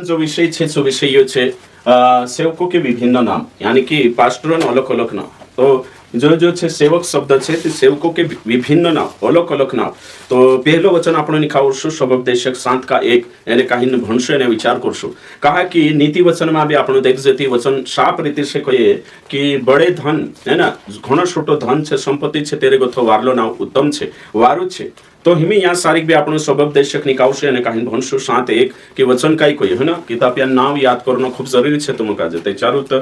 जो विषय છે जो विषय છે सेवकों के विभिन्न नाम यानी कि पास्टरन अलग अलग नाम तो जो છે સેવક શબ્દ છે તે સેવકો के विभिन्न नाम अलग अलग नाम तो પહેલો વચન આપણે નિખાવશું સ્વભાવદેશક 7 का 1 એને કાહીને ભણશું એને વિચાર કરશું कहा कि नीति वचन में भी આપણે देख जती वचन साफ रीति से कहे कि बड़े धन है ना घणो छोटो धन છે संपत्ति છે तेरे गथो वारलो नाव उत्तम છે वारू છે तो हिमी यहाँ सारिक भी आपण स्वभाव देशक निकावशे અને કાહીને ભણશું 7:1 કે વચન કાઈ કોઈ है ना किताब या नाम याद करणं खूप जरुरी છે तुम काजे ते चारू त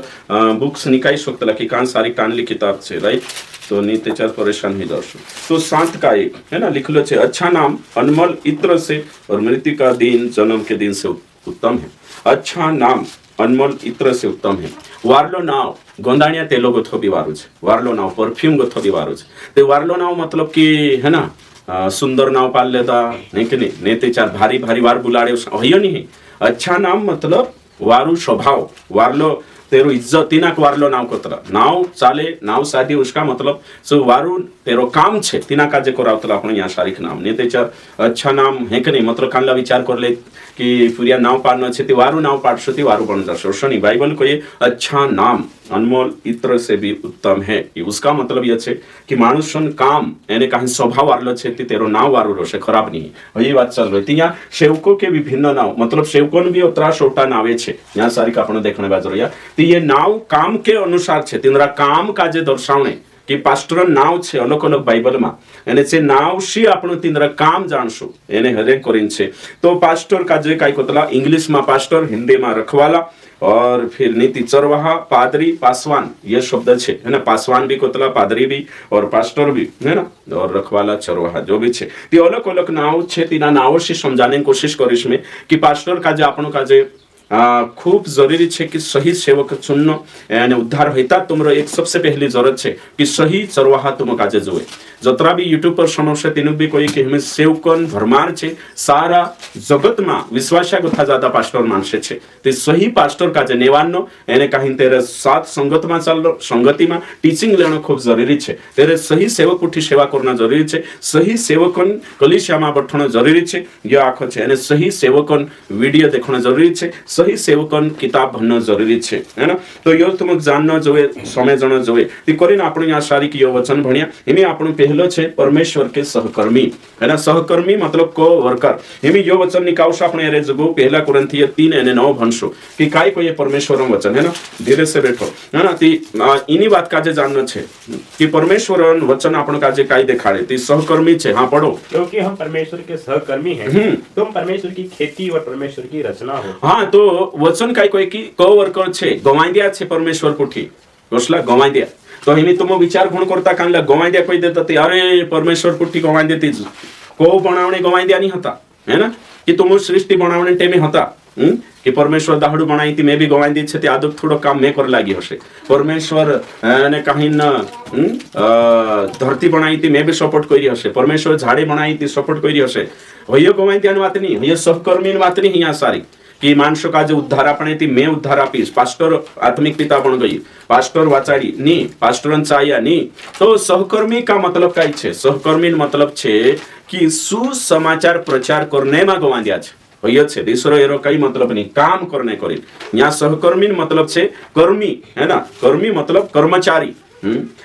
बुक्स निकाई शकतला की कान सारिक टाणली किताब છે राइट तो नहीं ते चार परेशान ही जाशो तो 7 का 1 है ना लिखलो છે अच्छा नाम अनमोल इत्र से और मृत्यु का दिन जन्म के दिन से उत्तम है अच्छा नाम अनमोल इत्र से उत्तम है वारलो नाव गोंदाणिया तेलो गथो बी वारू છે वारलो नाव परफ्यूम गथो बी वारू છે ते वारलो नाव मतलब कि है ना सुंदर नाव पाल लेता नहीं कि नहीं ते चार भारी भारी वार बुलाड़े हो नहीं अच्छा नाम मतलब वारू स्वभाव वारलो तेरो इज्जत तिनाक वारलो नाव कोतला नाव चाले नाव साधी उसका मतलब सो वारू तेरो काम छे तिना काजे कोरावतला आपण या शारीख नाम ने ते चार अच्छा नाम है कि नहीं मतलब कानला विचार कर ले कि पुरिया नाव पाडनो छे ते वारू नाव पाडशो ते वारू बन जाशो शनी बाइबल को ये अच्छा नाम अनमोल इत्र से भी उत्तम है ये उसका मतलब ये छे कि मानुषन काम एने काही स्वभाव वारलो छे ते तेरो नाव वारू रोशे खराब नहीं है ये बात चल रही थी यहाँ सेवकों के विभिन्न नाव मतलब सेवकों भी उतरा छोटा नावे छे यहाँ सारी का आपण देखने बाजू रहा तो ये नाव काम के अनुसार छे तिंद्रा काम का जे दर्शावणे कि पास्टर नाव छे अलग अलग बाइबल में एने छे नाव शी आपण तिंद्रा काम जानशो एने हरे करीन छे तो पास्टर का जे काई कोतला इंग्लिश में पास्टर हिंदी में रखवाला और फिर नीति चरवाहा पादरी पासवान ये शब्द छे है ना पासवान भी कोतला पादरी भी और पास्टर भी है ना और रखवाला चरवाहा जो भी छे ते अलग अलग नाव छे तीना नाव से समझाने की कोशिश करीश में कि पास्टर का जे आपण का जे खूब जरूरी है कि सही सेवक चुननो यानी उद्धार होता तुमरो एक सबसे पहली जरूरत है कि सही चरवाहा तुम काजे जोए जतरा भी यूट्यूब पर समस्या तीन भी कोई कि हमें सेवकन भरमार छे सारा जगत में विश्वासा कथा ज्यादा पास्टर मानसे छे ते सही पास्टर काजे नेवानो एने काही तेरे साथ संगत में चालो संगति में टीचिंग लेनो खूब जरूरी है तेरे सही सेवक उठी सेवा करना जरूरी है सही सेवकन कलिसिया में बैठना जरूरी है ये आखो छे एने सही सेवकन वीडियो देखना जरूरी है सही सेवकन किताब भन्न जरूरी है है ना तो यो तुम जानना जोए समझना जोए ती करीन आपण या सारी की यो वचन भणिया इमे आपण पहलो छे परमेश्वर के सहकर्मी है ना सहकर्मी मतलब को वर्कर इमे यो वचन निकावश आपण रे जगो पहला कुरिन्थिय 3 અને 9 भणशो कि काय को ये परमेश्वर वचन है ना धीरे से बैठो है ना ती इनी बात काजे जानना छे कि परमेश्वर वचन आपण काजे काय देखाड़े ती सहकर्मी छे हां पढ़ो क्योंकि हम परमेश्वर के सहकर्मी हैं तुम परमेश्वर की खेती और परमेश्वर की रचना हो हां तो वचन काय कोई की को वर्कर छे गवाई दिया छे परमेश्वर कोठी कसला गवाई दिया तो हिनी तुम विचार गुण करता कानला गवाई दिया कोई देता ते अरे परमेश्वर कोठी गवाई देती को बनावणे गवाई दिया नहीं होता है ना कि तुम सृष्टि बनावणे टेमे होता कि परमेश्वर दाहडू बनाई थी मैं भी गवाई दी छे ते आदक थोड़ो काम मैं कर लागी हशे परमेश्वर ने काही न धरती बनाई थी मैं भी सपोर्ट करी हशे परमेश्वर झाड़े बनाई थी सपोर्ट करी हशे होयो गवाई दियानी बात नहीं होयो सहकर्मीनी बात नहीं यहाँ सारी कि माणसो का जो उद्धार आपणे ती मैं उद्धार आपीश पास्टर आत्मिक पिता पण गई पास्टर वाचाड़ी नी पास्टरन चाया नी तो सहकर्मी का मतलब काय छे सहकर्मी मतलब छे कि सुसमाचार प्रचार करने में गवा दिया छे होय छे दूसरो एरो कई मतलब नहीं काम करने करी यहाँ सहकर्मी मतलब छे कर्मी है ना कर्मी मतलब कर्मचारी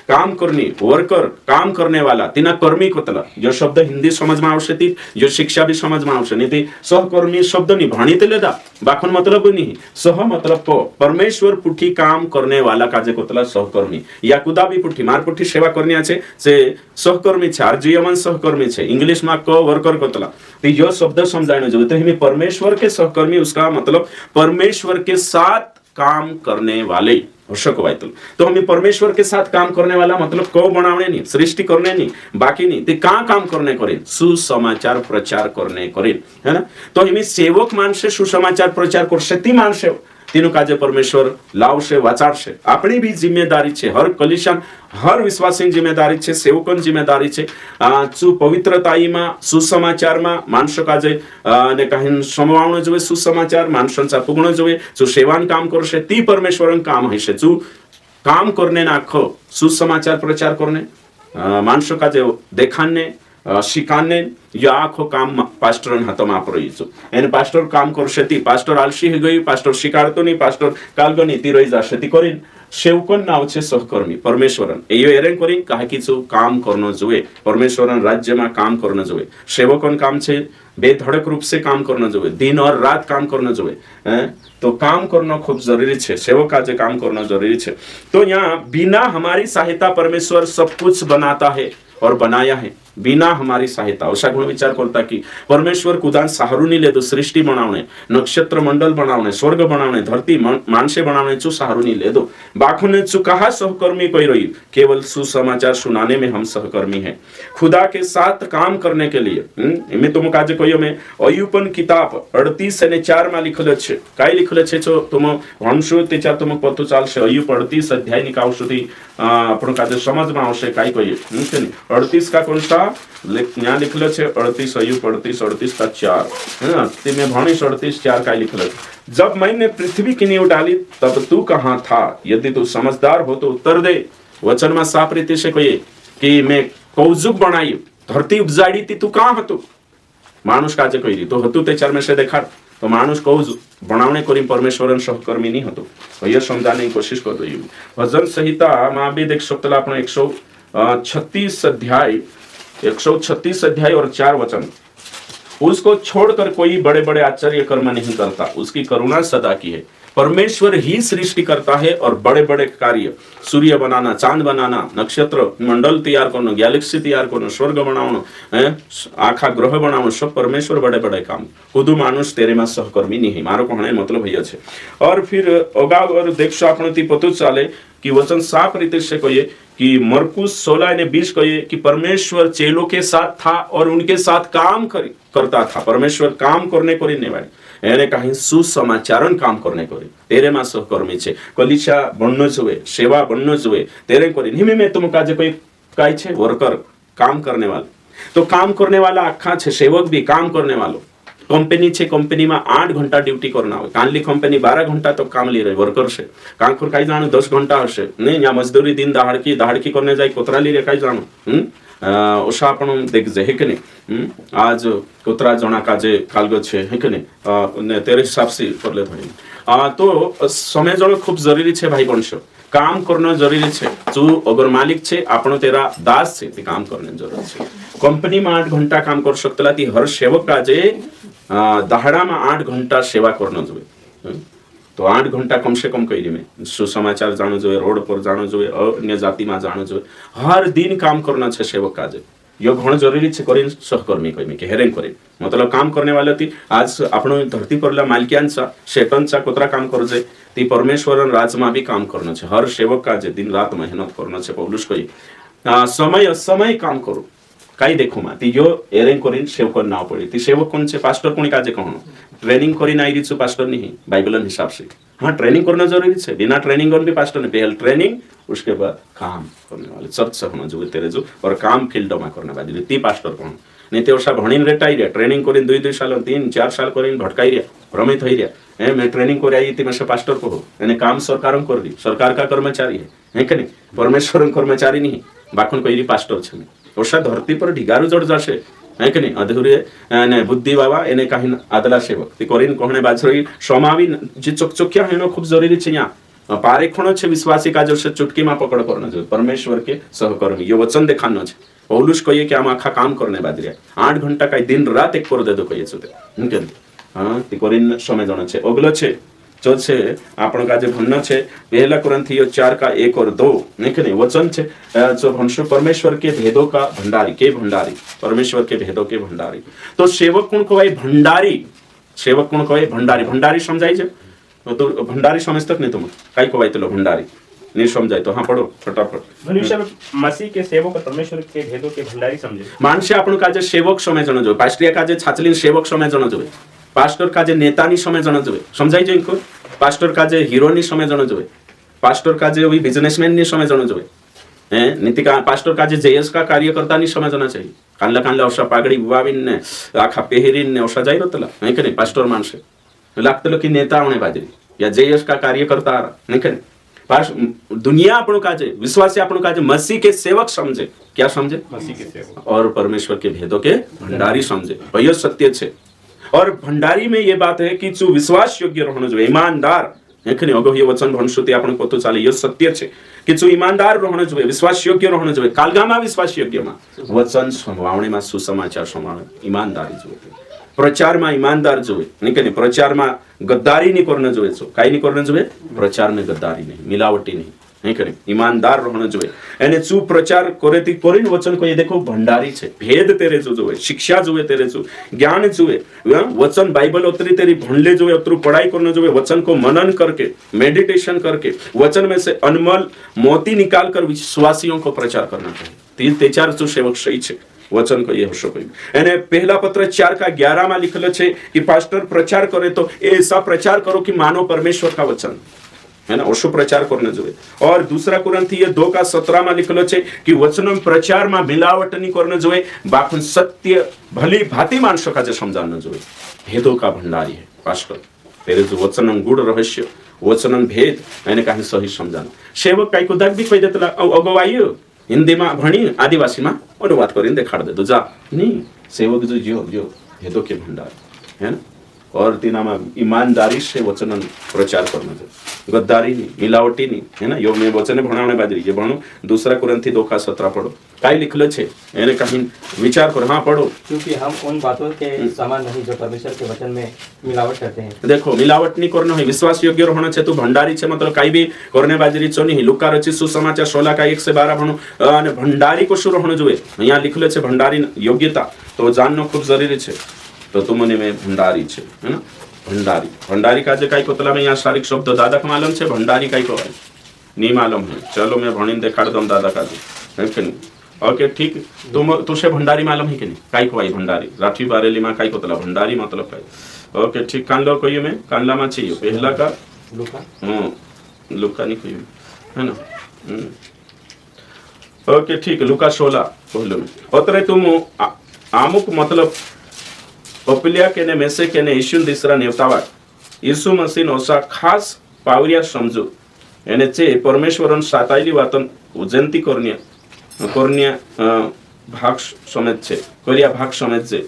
काम करनी वर्कर काम करने वाला तिना कर्मी कोतला जो शब्द हिंदी समझ में आवश्यक थी जो शिक्षा भी समझ में आवश्यक नहीं थी सहकर्मी शब्द नहीं भाणी ते लेदा बाखन मतलब नहीं सह मतलब को परमेश्वर पुठी काम करने वाला काजे कोतला सहकर्मी या कुदा भी पुठी मार पुठी सेवा करनी आछे से सहकर्मी छे आरजीयमन सहकर्मी छे इंग्लिश में को वर्कर कोतला तो यो शब्द समझानो जो तो हिमे परमेश्वर के सहकर्मी उसका मतलब परमेश्वर के साथ काम करने वाले तो हमें परमेश्वर के साथ काम करने वाला मतलब को बनावने नहीं सृष्टि करने नहीं बाकी नहीं ते कहाँ काम करने करें सुसमाचार प्रचार करने करें है ना तो हमें सेवक मानसे सुसमाचार प्रचार कर ती मानसे तीनों काजे परमेश्वर लावशे वाचाड़शे अपनी भी जिम्मेदारी छे हर कलिशान हर विश्वासी जिम्मेदारी छे सेवकन जिम्मेदारी छे चु पवित्रताई में सुसमाचार में माणसो काजे ने काही समवावणो जोवे सुसमाचार माणसांचा पुगणो जोवे जो सेवान काम करशे ती परमेश्वरन काम हशे जो काम करने नाखो सुसमाचार प्रचार करने माणसो काजे देखाने शिकाने या आखो काम पास्टर हातमा परोइचो एने पास्टर काम करशेती पास्टर आलशी हे गई पास्टर शिकारतो नहीं पास्टर कालगो नीति रही जाशेती करीन शेवकोन नावचे सहकर्मी परमेश्वरन एयो एरेन करीन काहीकीचो काम करनो जोए परमेश्वरन राज्यमा काम करनो जोए सेवकोन काम छे बेधड़क रूप से काम करना जोए दिन और रात काम करना जोए तो काम करना खूब जरूरी है सेवक आज काम करना जरूरी है तो यहाँ बिना हमारी सहायता परमेश्वर सब कुछ बनाता है और बनाया है बिना हमारी सहायता अशा गुण विचार करता की परमेश्वर कुदान सहारून ले दो सृष्टि बनावणे नक्षत्र मंडल बनावणे स्वर्ग बनावणे धरती मानसे बनावणे चु सहारून ले दो बाखुने चु कहा सहकर्मी कोई रही केवल सुसमाचार सुनाने में हम सहकर्मी हैं खुदा के साथ काम करने के लिए मैं तुम काजे कोयो में अयुपन किताब 38:4 में लिखल छे काय लिखल छे छो तुम भणशो तेचा तुम पतो चालशे अयुप 38 अध्याय ની કાવશુથી આપણો કાજે સમજમાં આવશે કાઈ કોઈએ 38 का कौन सा यहाँ लिखल है 38 अयुब 38 का 4 है ना में भणिश 38:4 का लिखल जब मैंने पृथ्वी की नींव डाली तब तू कहाँ था यदि तू समझदार हो तो उत्तर दे वचन में साफ रीति से कहिए कि मैं कौजुक बनाई धरती उपजाड़ी थी तू कहाँ हतो मानुष काजे कही तो हतु ते चार में से देखा तो मानुष कौज बनावणे करी परमेश्वरन सहकर्मी नहीं हतो तो ये समझाने की कोशिश करतो भजन संहिता में भी देख सकते आपण 136 अध्याय और 4 वचन उसको छोड़कर कोई बड़े बड़े आश्चर्य कर्म नहीं करता उसकी करुणा सदा की है परमेश्वर ही सृष्टि करता है और बड़े बड़े कार्य सूर्य बनाना चांद बनाना नक्षत्र मंडल तैयार करना गैलेक्सी तैयार करना स्वर्ग बनाना आखा ग्रह बनाना सब परमेश्वर बड़े बड़े काम खुद मानुष तेरे में सहकर्मी नहीं है मारो कहने मतलब भैया छे और फिर अगाव और देखशो आपण ती पतो चाले कि वचन साफ रीते से कहिए कि मरकुस 16:20 कहिए कि परमेश्वर चेलों के साथ था और उनके साथ काम करता था परमेश्वर काम करने को नहीं वाले એને કहीं સુસમાચારણ કામ કરને કરી તેરે માં સહકર્મી છે કલિશા બનનો જોવે સેવા બનનો જોવે તેરે કરી નિમે में तुम काजे कोई काय छे वर्कर काम करने वाला तो काम करने वाला आखा छे सेवक भी काम करने वालो कंपनी छे कंपनी में 8 घंटा ड्यूटी करना हो कानली कंपनी 12 घंटा तो काम ले रही वर्कर से कांखुर काई जानो 10 घंटा हशे नहीं या मजदूरी दिन दहाड़की करने जाए कोतरा ली रे काई जानो ओशा आपण देख जे है कि नहीं आज कोतरा जना काजे कालगो छे है कि नहीं तेरे हिसाब से कर ले भाई तो समय जण खूब जरूरी छे भाई वंश काम करना जरूरी छे जो अगर मालिक छे आपण तेरा दास छे ते काम करने जरूरी छे कंपनी में 8 घंटा काम कर सकतला ती हर सेवक काजे दहाड़ा में 8 घंटा सेवा करना जोए तो 8 घंटा कम से कम कही में सुसमाचार जानो जोए रोड पर जानो जोए अन्य जाति में जानो जोए हर दिन काम करना छे सेवक काजे यो घण जरूरी छे करीन सहकर्मी कही में के हेरेन करे मतलब काम करने वाले थी आज आपण धरती परला मालकियांचा शेटनचा कोतरा काम करजे ती परमेश्वरन राज में भी काम करना छे हर सेवक काजे दिन रात मेहनत करना छे पौलुस कही समय समय काम करो काही देखो मा ती जो एरेन करीन सेवक नाव पड़ी ती सेवक कोण छे पास्टर कोणी काजे कहनो ट्रेनिंग करी नाही रिचो पास्टर नहीं बाइबलन हिसाब से हाँ ट्रेनिंग करना जरूरी है बिना ट्रेनिंग भी पास्टर नहीं पहले ट्रेनिंग उसके बाद काम करने वाले चर्च होना जो तेरे जो और काम फील्ड में करने वाले ती पास्टर कौन नहीं तो वर्षा भणीन रेटाई रहा ट्रेनिंग करीन 2 साल 3-4 साल करीन भटकाई रहा भ्रमित हो रहा मैं ट्रेनिंग कर आई थी मैं से पास्टर कहो यानी काम सरकार कर दी सरकार का कर्मचारी है कि नहीं परमेश्वर कर्मचारी नहीं बाखुन कही पास्टर छे वर्षा धरती पर ढिगारू जड़ जाशे है कि नहीं अधूरे ने बुद्धि बाबा एने काही आदला सेवक ती करीन कहणे बाजरी समावी जे चकचकिया हेनो खूब जरूरी छे यहाँ पारे खणो छे विश्वासी काजो से चुटकी में पकड़ करना जो परमेश्वर के सहकर्मी ये वचन देखानो छे पौलुस कहिए कि हम आखा काम करने बाजरी 8 घंटा का दिन रात एक कर दे दो कहिए छे हां ती करीन समय जण छे अगलो छे जो छे आपण का जे भन्न छे पहला कुरिन्थियो 4 का 1 और 2 नहीं वचन छे जो भनशु परमेश्वर के भेदों का भंडारी के भंडारी परमेश्वर के भेदों के भंडारी तो सेवक कोण को भाई भंडारी सेवक कोण को भाई भंडारी भंडारी समझाई छे तो भंडारी समझ तक नहीं तुम काई को भाई तो भंडारी नहीं समझाई तो हाँ पढ़ो फटाफट मनुष्य मसीह के सेवक और परमेश्वर के भेदों के भंडारी समझे मानसे आपण का जे सेवक समय जण जो पास्टरिया का जे छाचलीन सेवक समय जण जो पास्टर का जे नेतानी समय जण जो समझाई जो इनको पास्टर का जे हीरोनी समय जण जो पास्टर का जे वही बिजनेसमैन नी समय जण जो नीति का पास्टर का जे जेएस का कार्यकर्ता नी समय जण चाहिए कानला कानला औषा पागड़ी बुवाविन ने आखा पेहरीन ने औषा जाई रतला नहीं के नहीं पास्टर मानसे लागतलो की नेता होने बाजरी या जेएस का कार्यकर्ता नहीं के दुनिया આપણું કાજે વિશ્વાસી આપણું કાજે મસીહ के सेवक समझे, क्या समझे? मसीह के सेवक और परमेश्वर के भेदों के भंडारी समझे। और यह सत्य छे। और भंडारी में ये बात है कि जो विश्वास योग्य रहनो જોઈએ, ईमानदार એખની અગો એ વચન ભણશું તે આપણે પોતો ચાલે એ સત્ય છે કે જો ઈમાનદાર રહેણો જોઈએ, વિશ્વાસ યોગ્ય રહેણો જોઈએ, કાલગામાં વિશ્વાસ યોગ્યમાં વચન સંભાવણીમાં સુસમાચાર સંભાળે ઈમાનદારી જોઈએ, પ્રચારમાં ઈમાનદાર જોઈએ, નહીં કે નહીં, પ્રચારમાં ગદ્દારી નહીં કરને જોઈએ, છો કાઈ નહીં કરને જોઈએ, પ્રચારમાં ગદ્દારી નહીં, મિલાવટી નહીં, નહીં કરે, ઈમાનદાર રહેણો જોઈએ। એને શું પ્રચાર કરેથી કરીને વચન કોઈ દેખો ભંડારી છે, ભેદ તેરે જો જોવે, શિક્ષા જોવે તેરે જો, જ્ઞાન જોવે, वचन बाइबल उतरी तेरी भणले जो उतरू पढ़ाई करने जो वचन को मनन करके, मेडिटेशन करके, वचन में से अनमोल मोती निकाल कर विश्वासियों को प्रचार करना चाहिए। ते चार जो सेवक सही छे वचन को ये हो सको। एने पहला पत्र 4:11 में लिखेलो छे कि पास्टर प्रचार करे तो ऐसा प्रचार करो कि मानो परमेश्वर का वचन है ना, ओशो प्रचार करने જોઈએ। और दूसरा कुरंथी 2:17 में लिखेलो छे कि वचन प्रचार में मिलावट नहीं करने જોઈએ, बाकी सत्य भली भांति मानसों का समझाना જોઈએ। भेदों का भंडारी है पास्टर, तेरे जो वचन गुड़ रहस्य, वचन भेद એને કાહી સહી સમજાનો। સેવક કાઈ કુદાક બી કહી દેતલા અગવાયો હિન્દીમાં ભણી આદિવાસીમાં અનુવાદ કરીને દેખાડ દે તો जा नहीं, सेवक जो जो भेदों के भंडार है ना, और तीनामा ईमानदारी से वचन प्रचार करना चाहिए, गद्दारी नहीं, मिलावटी नहीं, है ना। यो मैं वचने भणावणे बाजरी जे भणो, दूसरा कुरंथी 2:17 पढ़ो, काई लिखले छे एने कहीं विचार करो। हाँ पढ़ो। क्योंकि हम उन बातों के समान नहीं जो परमेश्वर के वचन में मिलावट करते हैं। देखो मिलावट नहीं करना है, विश्वास योग्य रहना छे, तू भंडारी छे मतलब काई भी करने बाजरी छो नहीं। लुका रचित सुसमाचार 16:1-12 भणो अने भंडारी को शुं रहनो जोईए, अहींया लिखले छे भंडारी योग्यता तो जाननो खूब जरूरी छे। तो तुमने में भंडारी छे, है ना। भंडारी भंडारी का जे काई कोतला में यहाँ शारीरिक शब्द दादा का मालूम छे, भंडारी काई को नहीं मालूम है। चलो मैं भणीने देखाड़ दूं दादा का है कि नहीं। ओके ठीक, तुझे भंडारी मालूम है कि नहीं, काई को आई भंडारी राठी बारेली में काई कोतला भंडारी मतलब काई। ओके ठीक, कानलो कोई में कानला में चाहिए पहला का लूका, लुका नहीं कोई है ना। ओके ठीक, लुका 16 पहले में ओतरे तुम आमुक मतलब ओपिलिया के ने मेसे के ने यीशु दिसरा नेवतावा यीशु मसीह नोसा खास पावरिया समजू एने चे परमेश्वरन सातायली वातन उजंती कोर्निया भाग समेत छे कोरिया भाग समेत छे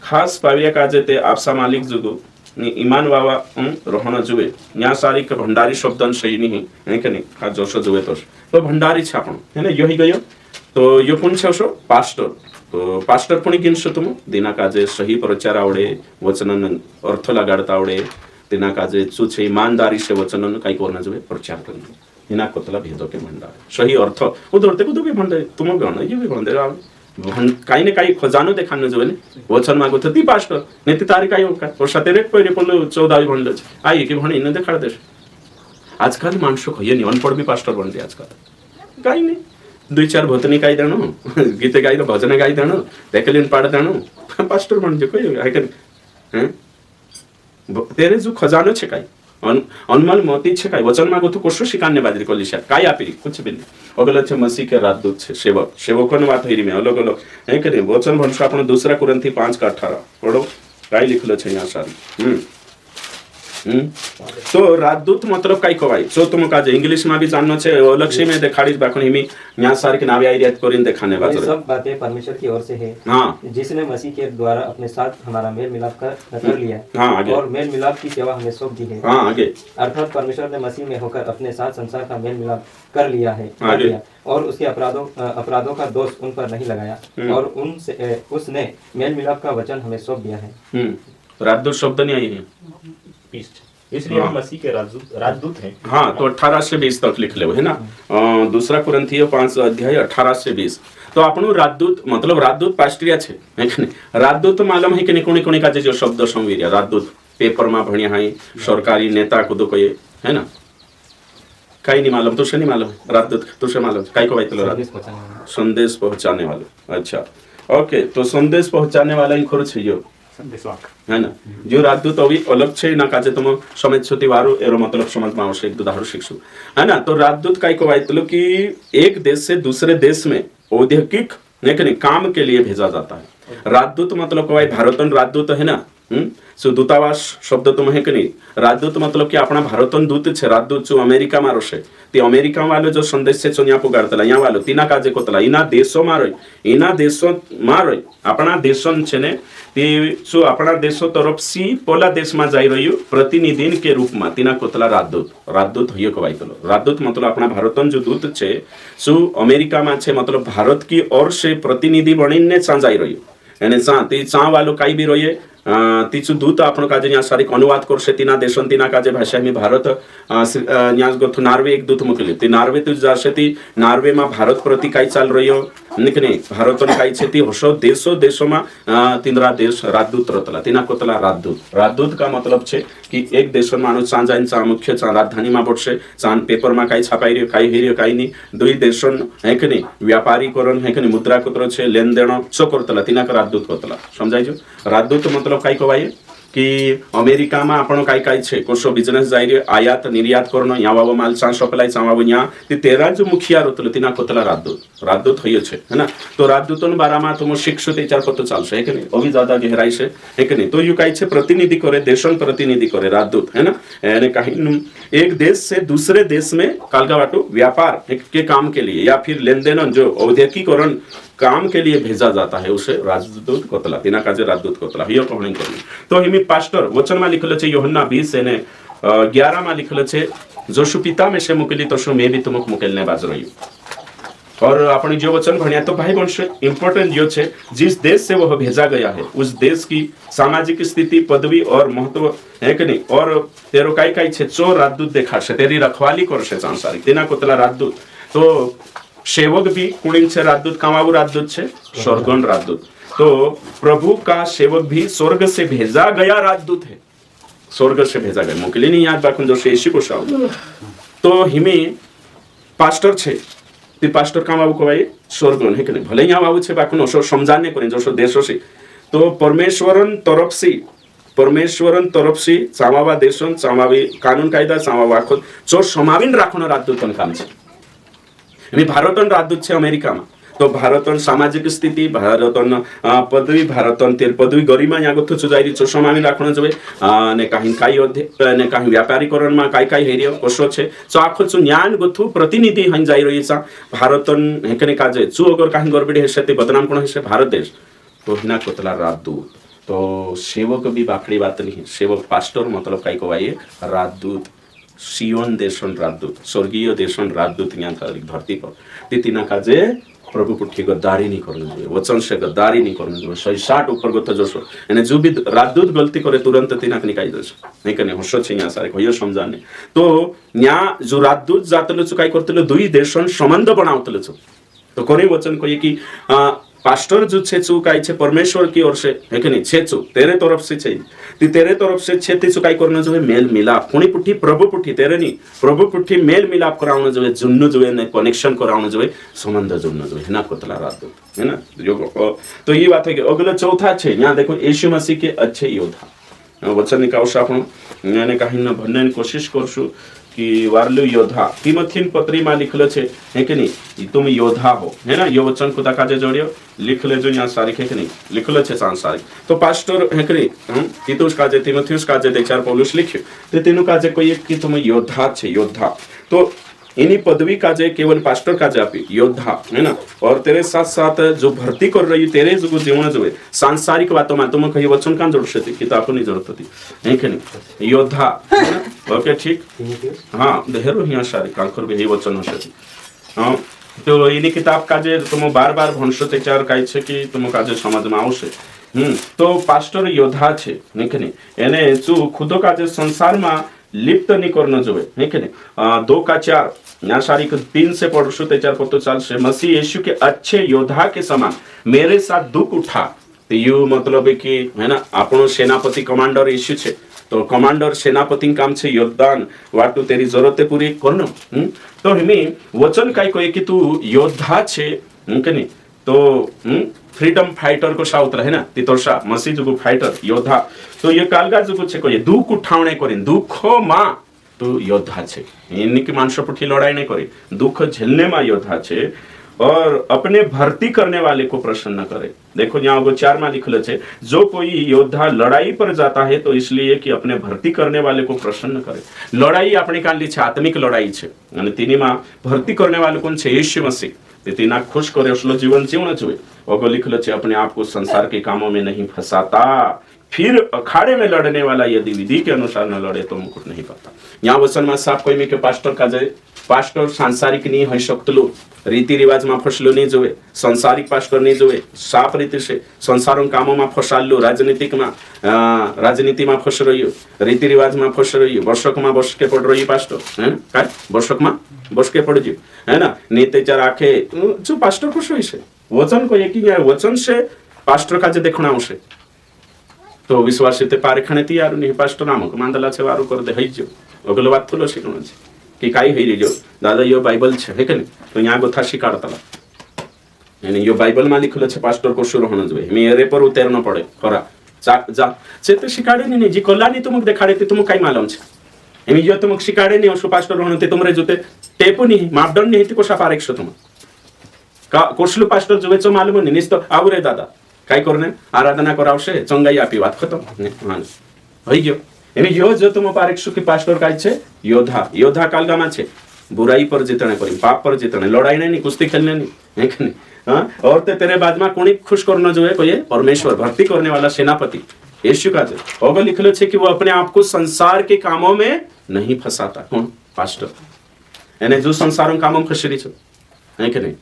खास पावरिया काजे ते आपसा मालिक जुगु ईमान वावा रहना जुए न्या सारी के भंडारी शब्दन सही नहीं है कि नहीं। आ जोशो जुए तो भंडारी छापण है ना, यो ही गयो। तो यो कोण छे पास्टर, तो पास्टर पण किनशो तुम दिना काजे सही प्रचार आवडे, वचनन अर्थ लगाडता आवडे, दिना काजे શું છે ईमानदारी से वचनन काई करना જોઈએ प्रचार करना दिना कोतला भेदों के भंडार सही अर्थ उधरते को तो भी भंडे तुम गण ये भी भंडे काई ने काई खजानो देखानो જોઈએ वचन मागो थती पास्टर नेती तारी काई होका और साथे रेट पहिले पण 14 भंडे आई के भणी ने देखाड देश। आजकल माणसो खये नि अनपढ़ भी पास्टर बनते आजकल काई नहीं, 2-4 भतनी गाई देणो, गीते गाई भजन गाई देणो, देखलिन पाड़ देणो, पास्टर बन जो कोई है कि हैं। तेरे जो खजानो छे काई अनमोल मोती छे काई वचन मागो तो कोशो शिकान्य बाजरी को लिशा काई आपी कुछ भी नहीं। अगला छे मसीह के राजदूत छे सेवक, सेवकों ने बात हेरी में अलग अलग है कि वचन भणशो आपण दूसरा कुरंथी 5:18 पढ़ो, काई लिखलो छे यहाँ सारी तो राजदूत मतलब काई कवाई जो तुम काजे इंग्लिश में भी जाननो छे अलग में देखाड़ी बाखन हिमी यहाँ सारी के नावे आईरियत करिन देखाने बात ये सब बातें परमेश्वर की ओर से है। हाँ, जिसने मसीह के द्वारा अपने साथ हमारा मेल मिलाप कर लिया है। हाँ, आगे। और मेल मिलाप की सेवा हमें सौंप दी है। हाँ आगे, अर्थात परमेश्वर ने मसीह में होकर अपने साथ संसार का मेल मिलाप कर लिया है और उसके अपराधों का दोष उन पर नहीं लगाया और उसने मेल मिलाप का वचन हमें सौंप दिया है। राजदूत शब्द नहीं आई है इसलिए हम मसीह के राजदूत हैं। हाँ तो 18 से 20 तक लिख ले है ना। दूसरा कुरंथी 5:18-20 तो आपनो राजदूत मतलब राजदूत पास्ट्रिया छे है कि नहीं। राजदूत मालूम है कि नहीं कोणी कोणी का जो शब्द संवीर्या राजदूत पेपर में भणिया है सरकारी नेता को तो कोई है ना, काई नहीं मालूम, तुझे नहीं मालूम राजदूत, तुझे मालूम काई को बाइतलो राजदूत संदेश पहुंचाने वाला। अच्छा ओके, तो संदेश पहुंचाने वाला ही खोर छे यो है ना। जो राजदूत अभी अलग छे ना काजे तुम समझ छो वारो एरो मतलब समझ में आवश्यक एक उदाहरण शिक्षु है ना। तो राजदूत काई को बाइतलो कि एक देश से दूसरे देश में औद्योगिक नहीं काम के लिए भेजा जाता है। राजदूत मतलब कोई भारतन राजदूत है ना, सो दूतावास शब्द तुम है कि नहीं राजदूत मतलब कि अपना भारतन दूत छे राजदूत जो अमेरिका में रोशे ते अमेरिका वाले जो संदेश से चोनिया पुगारतला या वालो तीना काजे कोतला इना देशों मारो अपना देशन छे ने ते सो अपना देशो तरफ सी पोला देश में जाई रहियो प्रतिनिधि के रूप में तीना कोतला राजदूत हयो कवाई तलो राजदूत मतलब अपना भारतन जो दूत छे सो अमेरिका में छे मतलब भारत की ओर से प्रतिनिधि बणीने चा जाई रहियो एने चा ती चा वालो काई भी रहिए तीचु दूत आपण काजे या सारी अनुवाद करसे तीना देशन तीना काजे भाषा में भारत न्यास गथ नार्वे एक दूत मुकले ती नार्वे तु जासे ती नार्वे में भारत प्रति काई चाल रहियो निकने भारतन काई छे ती होशो देशो में तिंद्रा देश राजदूत रतला तीना कोतला राजदूत का मतलब छे कि एक देश में मानु चा जाइन चा मुख्य चा राजधानी में बटसे चा पेपर में काई छापाई रियो काई हेरियो काई नी दुई देशन है कि नहीं व्यापारीकरण है कि नहीं मुद्रा कोतरो छे लेन देन सो करतला तीना का राजदूत कोतला समझाइजो राजदूत मतलब काई कहवाय कि अमेरिका में आपण काई काई छे कोसो बिजनेस जाई आयात निर्यात करनो या बाबा माल चा सप्लाई चा बाबा या ती तेरा जो मुखिया रतल तीना कोतला राजदूत हयो छे है ना तो राजदूतन बारा में तुम शिक्षु ते चार पत्तो चालसे है कि नहीं अभी ज्यादा गहराई से है कि नहीं तो यू काई छे प्रतिनिधि करे देशन प्रतिनिधि करे राजदूत है ना यानी कहीं एक देश से दूसरे देश में कालगावाटो व्यापार के काम के लिए या फिर लेन देन जो औद्योगिकरण काम के लिए भेजा जाता है उसे राजदूत कोतला तीना काजे राजदूत कोतला हियो कहणी करनी तो हिमी पास्टर वचन में लिखल छे यूहन्ना 20 ने 11 में लिखल छे जोशु पिता में से मुकेली तोशु मैं भी तुमक मुकेलने बाज रही और अपनी जो वचन भणिया तो भाई वंश इंपॉर्टेंट जो छे जिस देश से वह भेजा गया है उस देश की सामाजिक स्थिति पदवी और महत्व है कि नहीं और तेरो काई काई छे चो राजदूत देखा छे तेरी रखवाली करशे सांसारिक तीना कोतला राजदूत तो सेवक भी कुणिन छे राजदूत कामाबू राजदूत छे स्वर्गन राजदूत तो प्रभु का सेवक भी स्वर्ग से भेजा गया राजदूत है स्वर्ग से भेजा गया मुकली नहीं याद बाकुन जो शेषी को शाव तो हिमी पास्टर छे ती पास्टर कामाबू कहवाय स्वर्गन है कि नहीं भले यहाँ बाबू छे बाकुन ओसो समझाने करें जो देशो से तो परमेश्वरन तरफ से चामावा देशन चामावी कानून कायदा चामावा खुद जो समाविन राखोना राजदूतन काम छे भारतन राजदूत छे अमेरिका में तो भारतन सामाजिक स्थिति भारतन पदवी भारतन तेर पदवी गरिमा या गथु चुजाइरी चो समामी राखण जबे ने काहि काई ने काहि व्यापारीकरण मा काई हेरियो कसो छे चो आखो चो ज्ञान गथु प्रतिनिधि हन जाई रही छ भारतन हेकने काजे चो अगर काहि गरबडी हेसते बदनाम कोन हेसे भारत देश तो हिना कोतला राजदूत तो सेवक भी बाखड़ी बात नहीं सेवक पास्टर मतलब काई कहवाय राजदूत सियोन देशन राजदूत स्वर्गीय देशन राजदूत यहाँ धरती पर तीना काजे प्रभु पुठी गद्दारी नहीं करने चाहिए वचन से गद्दारी नहीं करने चाहिए 160 ऊपर गत जोशो यानी जो भी राजदूत गलती करे तुरंत तीना निकाई दे नहीं कने होशो छे यहाँ सारे कहियो समझाने तो यहाँ जो राजदूत जातलो छु काई करतलो दुई देशन संबंध बनावतलो छु तो कोरे वचन कहिए कि पास्टर जो छे चु काई छे परमेश्वर की ओर से है कि नहीं छे चु तेरे तरफ से छे ती तेरे तरफ से छे ती चु काई करना जो है मेल मिलाप पुणी पुठी प्रभु पुठी तेरे नहीं प्रभु पुठी मेल मिलाप कराउन जो है जुन्नु जो है कनेक्शन कराउन जो है संबंध जुन्नु जो है ना कोतला राजदूत है ना तो ये बात है कि अगला चौथा छे यहाँ देखो यीशु मसीह के अच्छे योद्धा वचन निकाउश आपण यानी कहीं न भन्ने कोशिश करसु कि वारलु योद्धा तिमोथीन पत्री में लिखल छे है कि नहीं तुम योद्धा हो है ना यो वचन खुदा काजे जोड़ियो लिख ले जो यहाँ सारिक है कि नहीं लिखल छे सांसारिक तो पास्टर है कि नहीं तीतुस काजे तिमोथियुस काजे देचार पौलुस लिखियो तो तीनु काजे कोई कि तुम योद्धा छे योद्धा तो इन्हीं पदवी काजे केवल पास्टर काजे आपी योद्धा है ना और तेरे साथ साथ जो भर्ती कर रही तेरे जो जीवन जो है सांसारिक बातों में तुम कहीं वचन कान जोड़ सकती किताब को नहीं जरूरत होती है कि नहीं योद्धा है ना ओके ठीक हाँ देहरो यहाँ सारी कांखर भी वचन हो सकती हाँ तो इन्हीं किताब काजे तुम बार बार भनसो ते चार काई छे कि तुम काजे समझ में आवशे तो पास्टर योद्धा छे नहीं कि नहीं एने जो खुदो काजे संसार में लिप्त नहीं करना जो है कि नहीं 2:4 यहाँ सारी 3 से पढ़ो ते 4 पत्तो चाल से मसीह यीशु के अच्छे योद्धा के समान मेरे साथ दुख उठा तो यू मतलब है कि है ना आपनो सेनापति कमांडर यीशु छे तो कमांडर सेनापति काम छे योगदान वाटू तेरी जरूरत पूरी करनो तो हमें वचन काई कोई कि तू योद्धा छे कि नहीं तो फ्रीडम फाइटर को साउत्र है ना तितोषा मसीह जो फाइटर योद्धा तो ये कालगा जो छे को ये दुख उठावणे करें दुखो मा तो योद्धा छे इनकी मानस पुठी लड़ाई नहीं करे दुख झेलने में योद्धा छे और अपने भर्ती करने वाले को प्रसन्न करे। देखो यहाँ वो 4 में लिखल है, जो कोई योद्धा लड़ाई पर जाता है तो इसलिए कि अपने भर्ती करने वाले को प्रसन्न करे। लड़ाई अपनी कान ली छे, आत्मिक लड़ाई छे, અને તેનીમાં ભરતી करने वाले कौन छे? यीशु मसीह। તે તેના खुश करे उसलो जीवन जीवना જોઈએ। ઓગો लिखल है, अपने आप को संसार के कामों में नहीं फंसाता, फिर अखाड़े में लड़ने वाला यदि विधि के अनुसार न लड़े तो मुकुट नहीं पाता। यहाँ वचन में साफ कोई में के पास्टर का जाए, पास्टर सांसारिक नहीं हो सकतलो, रीति रिवाज में फसलो नहीं जोए, संसारिक पास्टर नहीं जोए, साफ रीति से संसारों कामों में फसालो, राजनीतिक में राजनीति में फस रही हो, रीति रिवाज में फस रही हो, वर्षक में बस के पड़ रही पास्टर है ना, काय वर्षक में बस के पड़ जी है ना, नीति चार आखे जो पास्टर खुश हुई से वचन को एक ही वचन से पास्टर का जो देखना उसे तो विश्वास ते पारे खणे तैयार नहीं पास्टर नामक मांदला छे वारू कर दे हई जो अगलो बात थोलो शिकणो छे कि काई हई जो दादा यो बाइबल छे है के नहीं, तो यहाँ गोथा शिकाड़तला यानी यो बाइबल में लिखलो छे पास्टर को शुरू होना जोए मेरे पर उतरना पड़े खरा जा से तो शिकाड़े नहीं जी कोला नहीं तुमक देखाड़े ते तुमक काई मालूम छे एमी जो तुमक शिकाड़े नहीं ओसो पास्टर होने ते तुमरे जोते टेपो नहीं मापदंड नहीं ते कोसा पारेक छो तुम का कोसलो पास्टर जोवे चो मालूम नहीं निस्तो आवरे दादा काय करने आराधना करावशे चंगाई आपी बात खत्म हां हई गयो एमी यो जो तुम पारेक्षु की पास्टर काय छे योद्धा कालगामा छे बुराई पर जीतने पर पाप पर जीतने लड़ाई नहीं कुश्ती खेलने नहीं है कि नहीं हां और ते तेरे बाद में कोनी खुश करना जो है कोई परमेश्वर भक्ति करने वाला सेनापति यीशु का जो होगा लिखलो छे कि वो अपने आप को संसार के कामों में नहीं फंसाता। कौन? पास्टर यानी जो संसारों कामों में फंसी छे है कि नहीं।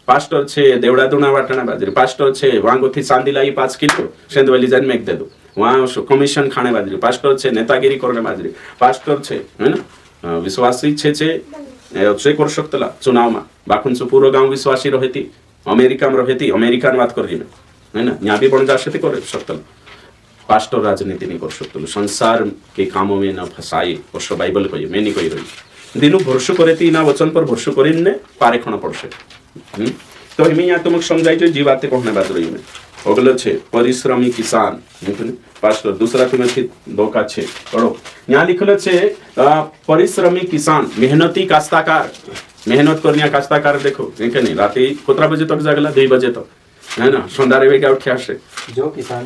पास्टर छे देवड़ा दुना वाटना बाजरी, पास्टर छे वांगोथी चांदी लाई 5 किलो सेंदवेली जान में दे दो वहां कमीशन खाने बाजरी, पास्टर छे नेतागिरी करने बाजरी, पास्टर छे है ना विश्वासी छे कर सकतला चुनाव में बाकुन से पूरा गांव विश्वासी रहती अमेरिका में रहती अमेरिका बात कर रही है ना यहाँ भी बन जा कर सकतला पास्टर राजनीति नहीं कर सकतलो संसार के कामों में न फसाए और बाइबल कही मैं नहीं कही रही दिनू भरसु करे ना वचन पर भरसु कर पारे खण पड़से। तो हमें यहाँ तुमको समझाई जो जी बातें कहने बात रही में अगलो छे परिश्रमी किसान पास्टर दूसरा तिमोथी 2 का 6 पढ़ो यहाँ लिखल छे परिश्रमी किसान मेहनती काश्तकार मेहनत करनिया काश्तकार देखो नहीं राती 17 बजे तक जागला 2 बजे तक है ना संधारे वे क्या उठ्या से जो किसान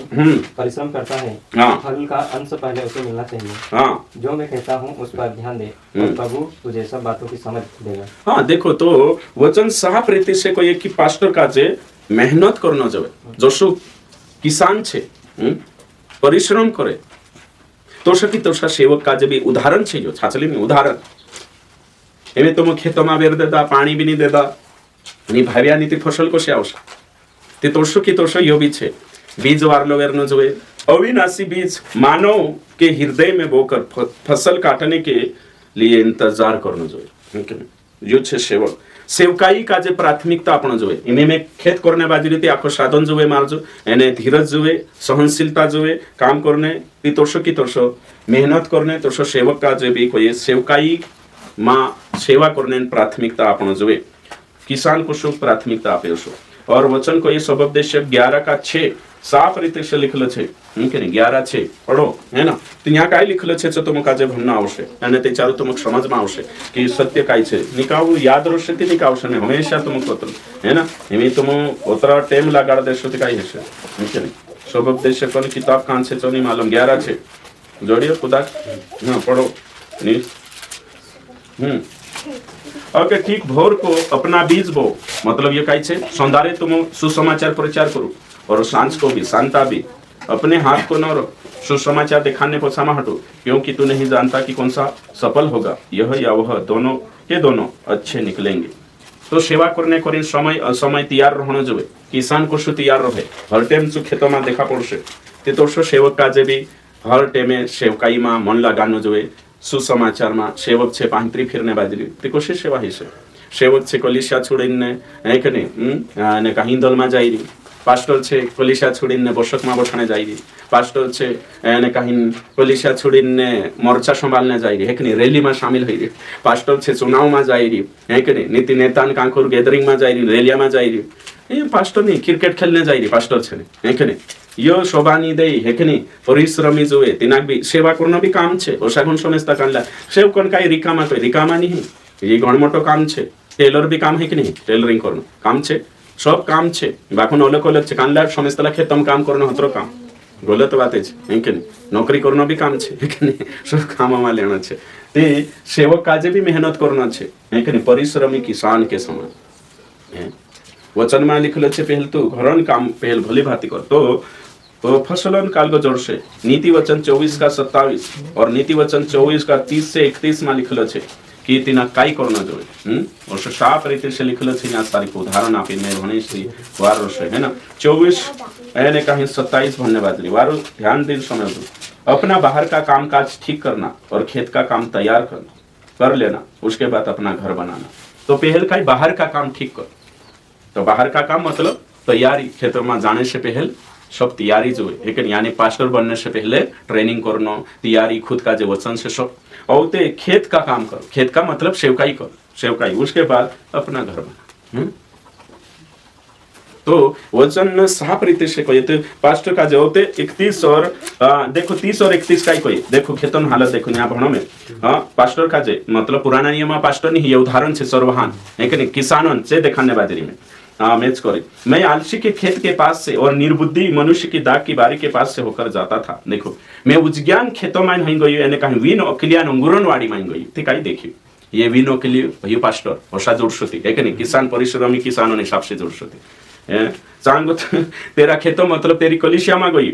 परिश्रम करता है फल का अंश पहले उसे मिलना चाहिए। जो मैं कहता हूँ उस पर ध्यान दे और प्रभु तुझे सब बातों की समझ देगा। हाँ देखो तो वचन साफ रीति से कोई कि पास्टर का जे मेहनत करना जावे जोशु किसान छे परिश्रम करे तोषा सेवक का जे भी उदाहरण छे जो छाछली में उदाहरण एमे तुम खेतों में वेर देता पानी भी नहीं देता नहीं भाव्या नीति फसल को से आवश्यक ते तोषो की तोषो यो भी छे बीज वारलो वेरनो जोए अविनाशी बीज मानव के हृदय में बोकर फसल काटने के लिए इंतजार करनो जोए जो छे सेवक सेवकाई का जे प्राथमिकता आपण जोए इने में खेत करने बाजी रीते आखो साधन जोए मारजो एने धीरज जोए सहनशीलता जोए काम करने ती तोषो की तोषो मेहनत करने तोषो सेवक का जे भी कोई सेवकाई मां सेवा करने प्राथमिकता आपण जोए किसान को शुभ प्राथमिकता आपे छो और वचन को ये सबदेश 11 का 6 साफ रीते से लिखल छे के नहीं 11 6 पढ़ो है ना तो यहाँ काय लिखल छे तुम का जे भनना आवश्य અને તે ચાલો तुमक समझ में आवश्य कि सत्य काय छे निकाऊ याद रहશે તે निकावશે ने हमेशा तुमक पत्र है ना एमी तुम ओतरा टाइम लगाड़ देशो ते काय हશે के नहीं सबदेश कोन किताब कान से चोनी मालूम 11 छे जोड़ियो खुदा हां पढ़ो नहीं ओके ठीक भोर को अपना बीज बो मतलब ये कही छे सौंदारे तुम सुसमाचार प्रचार करो और सांझ को भी शांता भी अपने हाथ को न रख सुसमाचार दिखाने को समा हटो क्योंकि तू नहीं जानता कि कौन सा सफल होगा यह या वह दोनों के दोनों अच्छे निकलेंगे। तो सेवा करने को समय असमय तैयार रहना जो किसान को शु तैयार रहे हर टाइम जो खेतों में देखा पड़से ते तो सेवक का जे भी हर टाइमे सेवकाई में मन लगानो जो सुसमाचार में सेवक छे पांतरी फिरने बाजरी ते कोशिश सेवा ही से सेवक छे कलिसिया छोड़ीने है के नहीं ने कहीं दल में जाई रही पास्टर छे कलिसिया छोड़ीने बसक में बठाने जाई रही पास्टर छे ने कहीं कलिसिया छोड़ीने मोर्चा संभालने जाई रही है कि नहीं रैली में शामिल हुई रही पास्टर छे चुनाव में जाई रही है कि नहीं नीति नेता कांकुर गैदरिंग में जाई रही रैलिया में जाई रही ये पास्टर नहीं क्रिकेट खेलने जाई रही पास्टर छे है कि नहीं यो शोभानी दे है कि नहीं परिश्रमी जो है तिनाक भी सेवा करना भी काम छे ओसा गुण समझता कानला सेव कोन काई रिकामा कोई रिकामा नहीं ये घण मोटो काम छे टेलर भी काम है कि नहीं टेलरिंग करना काम छे सब काम छे बाकुन अलग अलग छे कानला समस्तला खेतम काम करना हतरो काम गलत बात है कि नहीं नौकरी करना भी काम छे कि नहीं सब काम में लेना छे ते सेवक काजे भी मेहनत करना छे कि नहीं परिश्रमी किसान के समान वचन में लिखल छे पहल तो घरन काम पहल भली भांति कर तो फसलन काल को जोड़ से नीति वचन 24 का 27 और नीति वचन 24 का 30 से 31 में लिखल छे कि तिना काई करना जोए और साफ रीति से लिखल छे यहाँ सारी उदाहरण आपी मैं भणे श्री वार से है ना 24 एने कहीं 27 भन्ने बाजरी वारो ध्यान दिन समय दो अपना बाहर का काम काज ठीक करना और खेत का काम तैयार करना कर लेना उसके बाद अपना घर बनाना तो पहल का बाहर का काम ठीक कर तो बाहर का काम मतलब तैयारी खेतों में जाने से पहले सब तैयारी जो है लेकिन यानी पास्टर बनने से पहले ट्रेनिंग करना तैयारी खुद का जो वचन से सब और ते खेत का काम करो खेत का मतलब सेवकाई करो सेवकाई उसके बाद अपना घर बना तो वचन साफ रीति से कहिए तो पास्टर का जो होते 31 और देखो 30 और 31 का ही कहिए देखो खेतन हालत देखो यहाँ भणो में पास्टर का जे मतलब पुराना नियम पास्टर नहीं ये उदाहरण से सर्वहान है कि नहीं किसानन से दिखाने बाजरी में मैच करे मैं आलसी के खेत के पास से और निर्बुद्धि मनुष्य की दाग की बारी के पास से होकर जाता था देखो मैं उज्ञान खेतों में नहीं गई यानी कहीं वीन अकिलियान अंगुरनवाड़ी में गई ठीक है देखिए ये वीनो के लिए भैया पास्टर होशा जोड़ सकती है कि नहीं किसान परिश्रमी किसानों ने हिसाब से जोड़ सकती चांगो तेरा खेतों मतलब तेरी कलिसिया में गई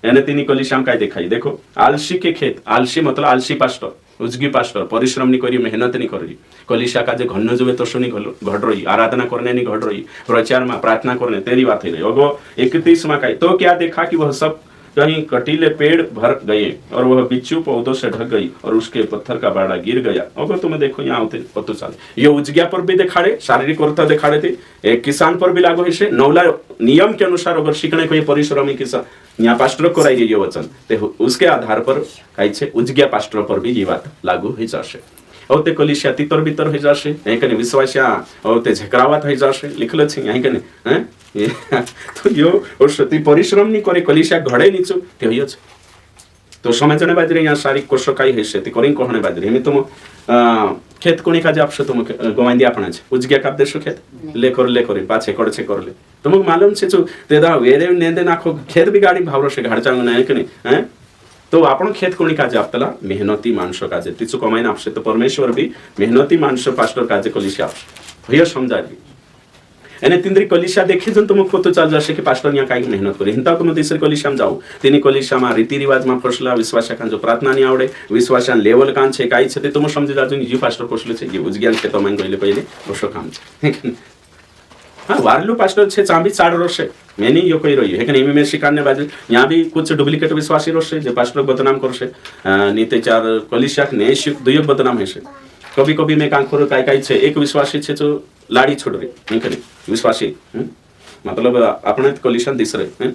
यानी तीन कलिसिया का दिखाई देखो आलसी के खेत आलसी मतलब आलसी पास्टर उजगी पास्टर परिश्रम नहीं करी मेहनत नहीं करी कलिसिया का जो घन जो तो सुनी घट रही आराधना करने नहीं घट रही प्रचार में प्रार्थना करने तेरी बात ही रही अगो 31 में का तो क्या देखा कि वह सब कहीं कटीले पेड़ भर गए और वह बिच्छू पौधों से ढक गई और उसके पत्थर का बाड़ा गिर गया अगर तुम्हें देखो यहाँ होते पत्तो चाल ये उजग्या पर भी दिखाड़े शारीरिक वर्ता दिखाड़े थे एक किसान पर भी लागू है नौला नियम के अनुसार अगर सीखने को ये परिश्रमी किसान यहाँ पास्टर को ये वचन तो उसके आधार पर कही उजग्या पास्टर पर भी ये बात लागू हो जाए और ते कलिसिया तितर बितर हो जाए यहीं कने विश्वासिया और ते झकरावत हो जाए लिखल छे यहीं कने हैं तो यो और सती परिश्रम नहीं करे कलिसिया घड़े नीचो ते होय छ तो समझने बाजरे यहाँ सारी कोर्स काई है से करिंग कहने बाजरे में तुम खेत कोणी का जापशो तुम गवाई दिया आपणा उजग्या का देशो खेत ले कर पाछे करछे करले तुमक मालूम छे छु तेदा वेरे नेंदे नाखो खेत भी गाड़ी भावरो से घाडचांग नाही कने हैं तो आपण खेत कोणी काजे आपतला मेहनती माणसो काजे तिचो कमाईन आपसे तो परमेश्वर भी मेहनती माणसो पास्टर काजे कलिसिया आपसे भैया समजाली एने तिंद्री कलिसिया देखे जन तुम पतो चल जाशे कि पास्टर यहाँ काई मेहनत करे हिंता तुम तीसरी कलिसिया में जाओ तिनी कलिसिया में रीति रिवाज में फसला विश्वासा जो प्रार्थना नहीं आवड़े विश्वासा लेवल कान छे काई छे तुम समझी जाजो जी पास्टर कोसले छे ये उजज्ञान के तो मैं गइले पहिले ओसो काम छे हाँ वारलू पास्टर छे चांबी 4 रोशे मैंने यो कही रही है कि नहीं में शिकारने बाजू यहाँ भी कुछ डुप्लीकेट विश्वासी रोशे जो पास्टर बदनाम करसे नीते 4 कलिसिया ने दुयोग बदनाम है कभी कभी मैं कांखोर काय छे एक विश्वासी छे जो लाड़ी छोड़ रही नहीं करे विश्वासी मतलब अपने कलिसिया दिस रहे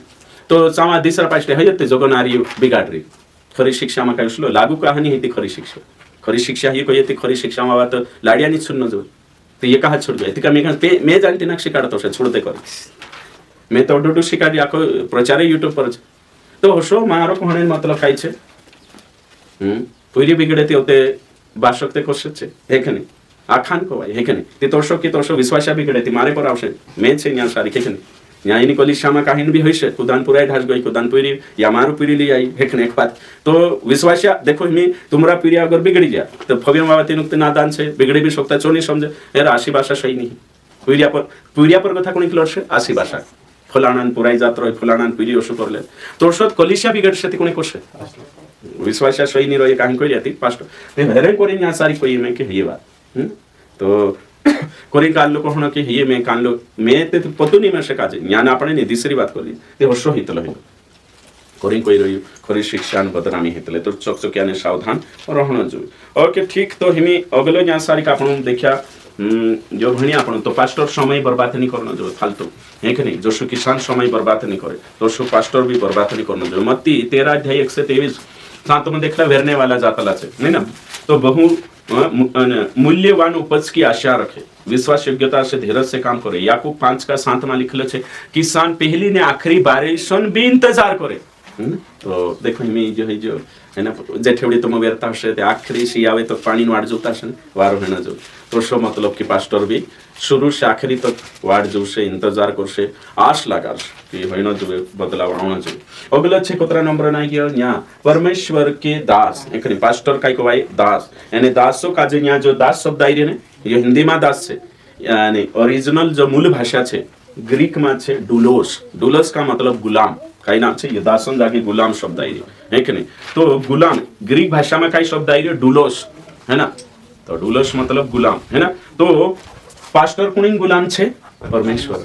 तो चावा दिसरा पास्टर है जते जगो नारी बिगाड़ रही खरी शिक्षा में काय लागू कहानी है खरी शिक्षा ही कही थी खरी शिक्षा में बात लाड़िया नहीं सुनना जो तो ये कहा छोड़ गए मैं जानती ना शिकाड़तो से छोड़ते कर मैं तो डोडू शिकारी आखो प्रचार यूट्यूब पर तो होशो मारो कहने मतलब काई छे पूरी बिगड़े ती होते बाशकते कोशिश छे है कि नहीं आखान को भाई है कि नहीं ते तोशो की तोशो विश्वासा बिगड़े ती मारे पर आवशे मैं छे यहाँ सारी है कि नहीं यहाँ इनी कलिसिया में काहिन भी होइसे कुदानपुरा ढास गई कुदानपुरी या मारू पीरी ली आई है कि नहीं एक बात तो विश्वासिया देखो मैं तुम्हारा पीरी अगर बिगड़ी गया तो फव्य मावती नुकते नादान से बिगड़ी भी सकता चो नहीं समझे यार आशी भाषा सही नहीं पीरिया पर कथा कोणी किलो से आशी भाषा फलाणान पुराई जात रहे फलाणान पीरी ओशो करले तो सत कलिसिया बिगड़ से कोणी कोसे विश्वासिया सही नहीं रहे काहिन कोई जाती पास्टर ते हेरे कोरी यहाँ सारी कोई मैं के ये बात तो कोरी कान लोग होना कि ये मैं कान लोग मैं ते पतो नहीं मैं सका ज्ञान आपने नहीं दूसरी बात कर ली ते होशो हितल है कोरी कोई रही कोरी शिक्षा बदनामी हितले तो चकचकिया ने सावधान रहना जो ओके ठीक तो हिमी अगलो यहाँ सारी का आपण देखिया जो भणी आपण तो पास्टर समय बर्बाद नहीं करना जो फालतू है कि नहीं जोशु किसान समय बर्बाद नहीं करे तो पास्टर भी बर्बाद नहीं करना जो मत्ती 13 अध्याय 123 साथ में देखला वेरने वाला जातला छे नहीं ना तो बहु मूल्यवान उपज की आशा रखे विश्वास योग्यता से धीरज से काम करे याकूब 5 का 7 में लिखल छे किसान पहली ने आखिरी बारिशन भी इंतजार करे તો દેખો એમ જો એના જેઠેવડી તો વ્યર્થ હશે તે આખરી સી આવે તો પાણીની વાટ જોતા હશે ને વારો હેના જો તો શો મતલબ કે પાસ્ટર બી शुरू से आखिरी तक वाट जोशे इंतजार करशे आश लगाश कि होइनो जुए बदलाव आवना जुए अगला छे कोतरा नंबर ना गयो न्या परमेश्वर के दास एकनी पास्टर काय को भाई दास यानी दासो काजे न्या जो दास शब्द आई रे ने ये हिंदी में दास छे यानी ओरिजिनल जो मूल भाषा छे ग्रीक में छे डुलोस डुलोस का मतलब गुलाम काई नाम छे ये दासन जाके गुलाम शब्द आई रे है कि नहीं तो गुलाम ग्रीक भाषा में काई शब्द आई रे डुलोस है ना तो डुलोस मतलब गुलाम है ना तो पास्टर कुणी गुलाम छे परमेश्वर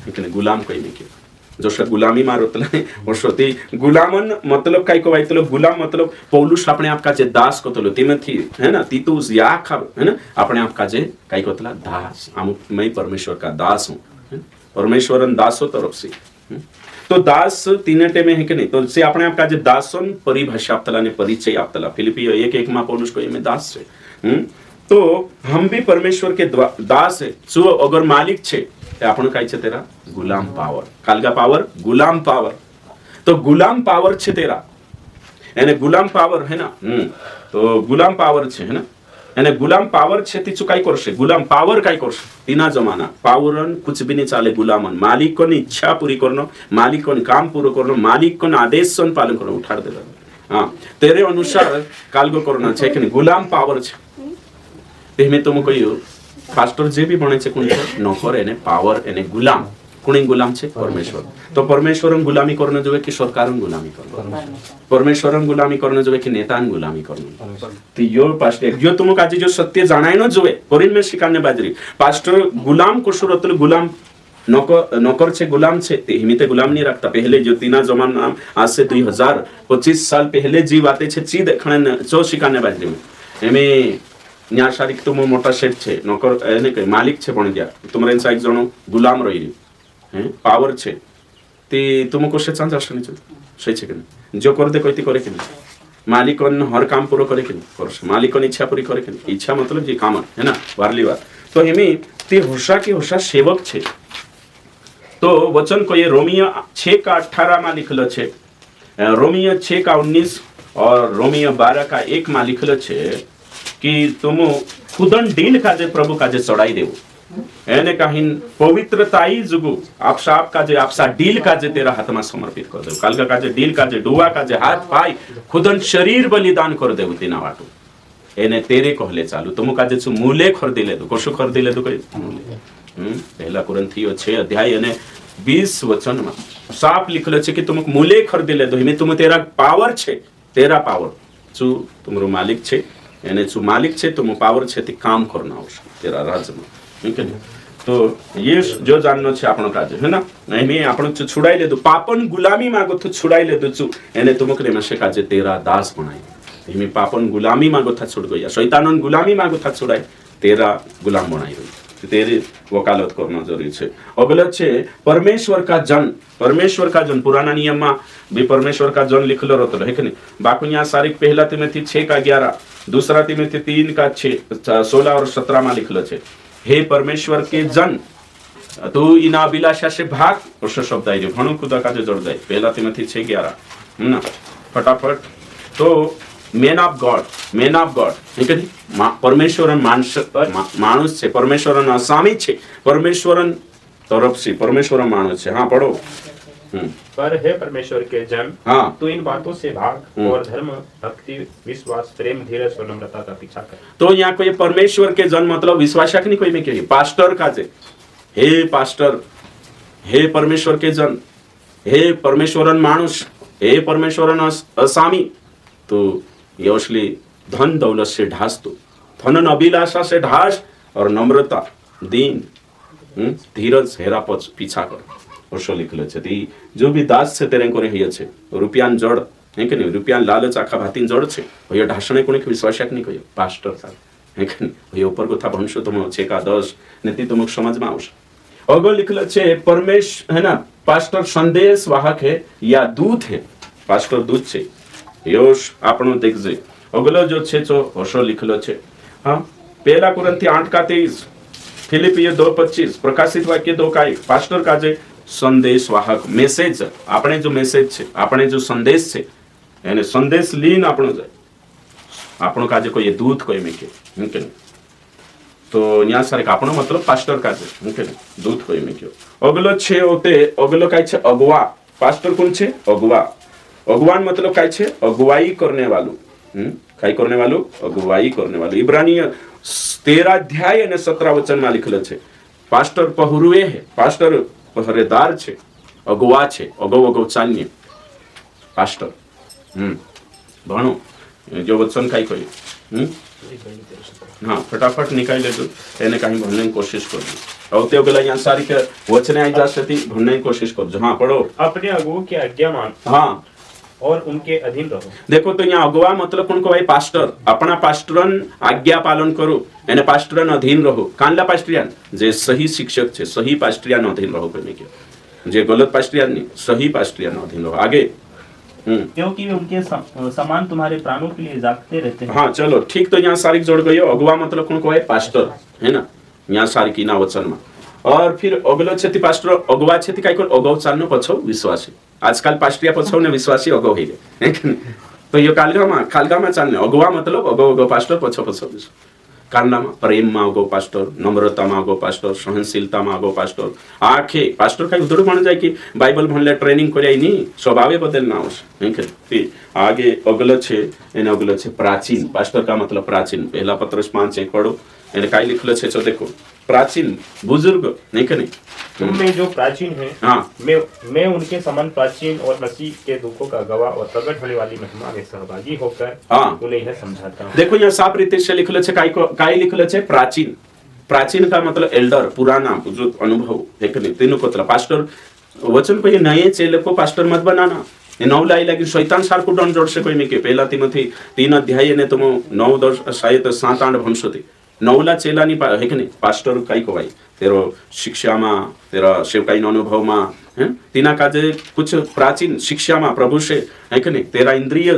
लेकिन गुलाम कोई नहीं किया जो गुलामी मारोतला वर्षोती गुलामन मतलब काय को वायतलो गुलाम मतलब पौलुस अपने आप का जे दास कोतलो तिमोथी है ना तीतुस याकूब है ना अपने आप का जे काय कोतला दास मैं परमेश्वर का दास हूं परमेश्वरन दासो तरफ से तो दास तीन टे में है कि नहीं तो से अपने आप का जे दासन परिभाषा आपतला ने परिचय आपतला फिलिपियो 1:1 में पौलुस को ये दास छे तो हम भी परमेश्वर के दास है जो अगर मालिक छे ते आपण काय छे तेरा गुलाम पावर कालगा पावर गुलाम पावर तो गुलाम पावर छे तेरा यानी गुलाम पावर है ना तो गुलाम पावर छे है ना यानी गुलाम पावर छे ती काय करशे गुलाम पावर काय करशे तीना जमाना पावरन कुछ भी नहीं चाले गुलामन मालिक को इच्छा पूरी करनो मालिक को काम पूरा करनो मालिक को आदेश सन पालन करनो उठाड़ देला हां तेरे अनुसार कालगो करना छे कि गुलाम पावर छे में तुम कहियो पास्टर जे भी बने छे कुणी नौकर एने पावर एने गुलाम कुणी गुलाम छे परमेश्वर तो परमेश्वरन गुलामी करने जोवे कि सरकारन गुलामी करनो परमेश्वरन गुलामी करने जोवे कि नेतान गुलामी करनो तो यो पास्टर जो तुम काजे जो सत्य जाणायनो जोवे कोरिन में शिकाने बाजरी पास्टर गुलाम को सुरतल गुलाम नौकर छे गुलाम छे ते हिमिते गुलाम नहीं रखता पहले जो तीना जमाना आज से 2025 साल पहले जी बातें छे ची देखणे जो शिकाने बाजरी में एमे न्या शारीक तुम मोटा सेट छे नौकर एने के मालिक छे पण दिया तुमरे इंसा एक जणो गुलाम रही हैं पावर छे ते तुमको से चांस आसनी छे सही छे के जो कर दे कोइती करे के मालिकन हर काम पूरा करे के कर मालिकन इच्छा पूरी करे के इच्छा मतलब जे काम है ना वारली बात तो हेमी ते होशा के होशा सेवक छे तो वचन को ये रोमियो 6:18 में लिखलो छे रोमियो 6:19 और रोमियो 12:1 में लिखलो छे कि तुम खुदन डील काजे प्रभु काजे चढ़ाई देवो एने कहीं पवित्रताई जुगु आपसा आप काजे आपसा डील काजे तेरा हाथ में समर्पित कर दे काल का काजे डील काजे डुआ काजे हाथ पाई खुदन शरीर बलिदान कर देवो तीना वाटो एने तेरे कहले चालू तुम काजे छु मूले खरीदिले दो कोशो खरीदिले दो कई मूले पहला कुरिन्थियो 6 अध्याय एने 20 वचन में साफ लिखलो छे कि तुम मूले खरीदिले दो हिमे तुम तेरा पावर छे तेरा पावर छु तुमरो मालिक छे एने छु मालिक छे तुम पावर छे ती काम करना आवश्यक तेरा राज्य में ठीक है तो ये जो जाननो छे आपनो काज है ना नहीं में आपनो छुड़ाई ले दो पापन गुलामी मागो तो छुड़ाई ले दो छु एने तुमक रे मसे काजे तेरा दास बनाई हिमे पापन गुलामी मागो था छुड़ गया शैतानन गुलामी मागो था छुड़ाई तेरा गुलाम बनाई गई तेरी वकालत करना जरूरी छे अगला छे परमेश्वर का जन पुराना नियम में भी परमेश्वर का जन लिखलो रहतो है कि नहीं बाकुनिया सारिक पहला तिमोथी 6:11 दूसरा तिमोथी 3:16 और 17 में लिखलो छे हे परमेश्वर के जन तू इना अभिलाषा से भाग और शब्द आई घणो खुदा का जो जोड़ दे पहला तिमोथी 6:11 ना फटाफट तो मैन ऑफ गॉड ठीक है परमेश्वरन मानुष छे परमेश्वरन असामी छे परमेश्वरन तरफ से परमेश्वरन मानुष छे हां पढ़ो पर हे परमेश्वर के जन हाँ तू इन बातों से भाग और धर्म भक्ति विश्वास प्रेम धीरज और नम्रता का पीछा कर तो यहाँ कोई परमेश्वर के जन मतलब विश्वासक नहीं कोई में कही पास्टर का जे हे पास्टर हे परमेश्वर के जन हे परमेश्वरन मानुष हे परमेश्वरन असामी तो ये असली धन दौलत से ढास तो धन अभिलाषा से ढास और नम्रता दीन धीरज हेरा पीछा कर वर्षो लिखलो छे जो भी दास छे तेरे को रही छे रुपयान जड़ है कि नहीं रुपयान लालच आखा भातीन जड़ छे ये ढासणे कोणी विश्वासक नहीं कहियो पास्टर साहब है कि नहीं ये ऊपर को था भणशो तुम 6:10 नेती तुम समझ में आवश अगो लिखलो छे परमेश्वर है ना पास्टर संदेश वाहक है या दूत है पास्टर दूत छे योश आपनो देखजे अगलो जो छे तो वर्षो लिखलो छे हां पहला कुरिन्थी 8:23 फिलिपियो 2:25 प्रकाशित वाक्य 2:1 पास्टर काजे સંદેશવાહક મેસેજ આપણે જો મેસેજ છે આપણે જો સંદેશ છે એને સંદેશ લઈને આપણો જાય આપણો કાજે કોઈ દૂત કોઈ મેં કે તો ન્યા સારે આપણો મતલબ પાસ્ટર કાજે દૂત કોઈ મેં કયો અગલો છે ઓતે અગલો કાય છે અગવા પાસ્ટર કોણ છે અગવા અગવાન મતલબ કાય છે અગવાઈ કરને વાળું કાઈ કરને વાળું અગવાઈ કરને વાળું ઇબ્રાની 13 અધ્યાય અને 17 વચનમાં લખેલું છે પાસ્ટર પહરુએ હે પાસ્ટર પહરેદાર છે અગવા છે અગવ અગવ ચાન્ય પાસ્ટર ભણો જો વચન કાઈ કહ્યું हाँ फटाफट निकाल लेजो એને કાઈ ભણવાની કોશિશ કરજો હવે તે પેલા અહીંયા સારી કે વચને આવી જશે તી ભણવાની કોશિશ કરજો हाँ पढ़ो अपने अगुओं के आज्ञा मान हाँ और उनके अधीन रहो देखो तो यहाँ अगवा मतलब कौन को भाई पास्टर अपना पास्टरन आज्ञा पालन करो એને પાસ્ટરન અધીન રહો કાનલા પાસ્ટરિયાન જે સહી શિક્ષક છે સહી પાસ્ટરિયાન અધીન રહો કોઈને કે જે ગલત પાસ્ટરિયાન નહીં સહી પાસ્ટરિયાન અધીન રહો आगे क्योंकि वे उनके समान तुम्हारे प्राणों के लिए जागते रहते हैं हाँ चलो ठीक तो यहाँ सारी जोड़ गई अगवा मतलब कौन को है पास्टर है ना यहाँ सारी की ना वचन में और फिर अगलो छे पास्टर अगवा छे काई को अगव चालनो पछो विश्वासी आजकल पास्टरिया पछो ने विश्वासी अगव ही रे तो ये कालगा में चालने अगवा मतलब अगव अगव पास्टर पछो पछो કારનામાં પ્રેમમાં આગો પાસ્ટર નમ્રતામાં આગો પાસ્ટર સહનશીલતામાં આગો પાસ્ટર આખે પાસ્ટર કઈ ઉધડું પણ જાય કે બાઇબલ ભણલે ટ્રેનિંગ કર્યા નહીં સ્વભાવે બદલના આવશે નહીં કે આગે અગલ છે એને અગલ છે પ્રાચીન પાસ્ટર કા મતલબ પ્રાચીન પહેલા પત્રસ 5:1 પढ़ो એને કાઈ લખેલું છે જો દેખો प्राचीन बुजुर्ग नहीं कि नहीं तुम में जो प्राचीन है हाँ मैं उनके समान प्राचीन और मसीह के दुखों का गवाह और प्रकट होने वाली महिमा में सहभागी होकर हाँ उन्हें यह समझाता हूँ देखो यहाँ साफ रीते से लिखल है काई लिखल है प्राचीन प्राचीन का मतलब एल्डर पुराना जो अनुभव है कि नहीं तीनों को पास्टर वचन को ये नए चेले को पास्टर मत बनाना ये 9 लाई लगी शैतान सार को डन जोड़ से कोई नहीं के पहला तिमोथी 3 अध्याय ने तुम 9 10 शायद 7-8 भणशो थी नवला चेला नहीं है कि नहीं पास्टर कई को भाई तेरो शिक्षा में तेरा सेवकाई अनुभव में तीना काजे कुछ प्राचीन शिक्षा में प्रभु से है कि नहीं तेरा इंद्रिय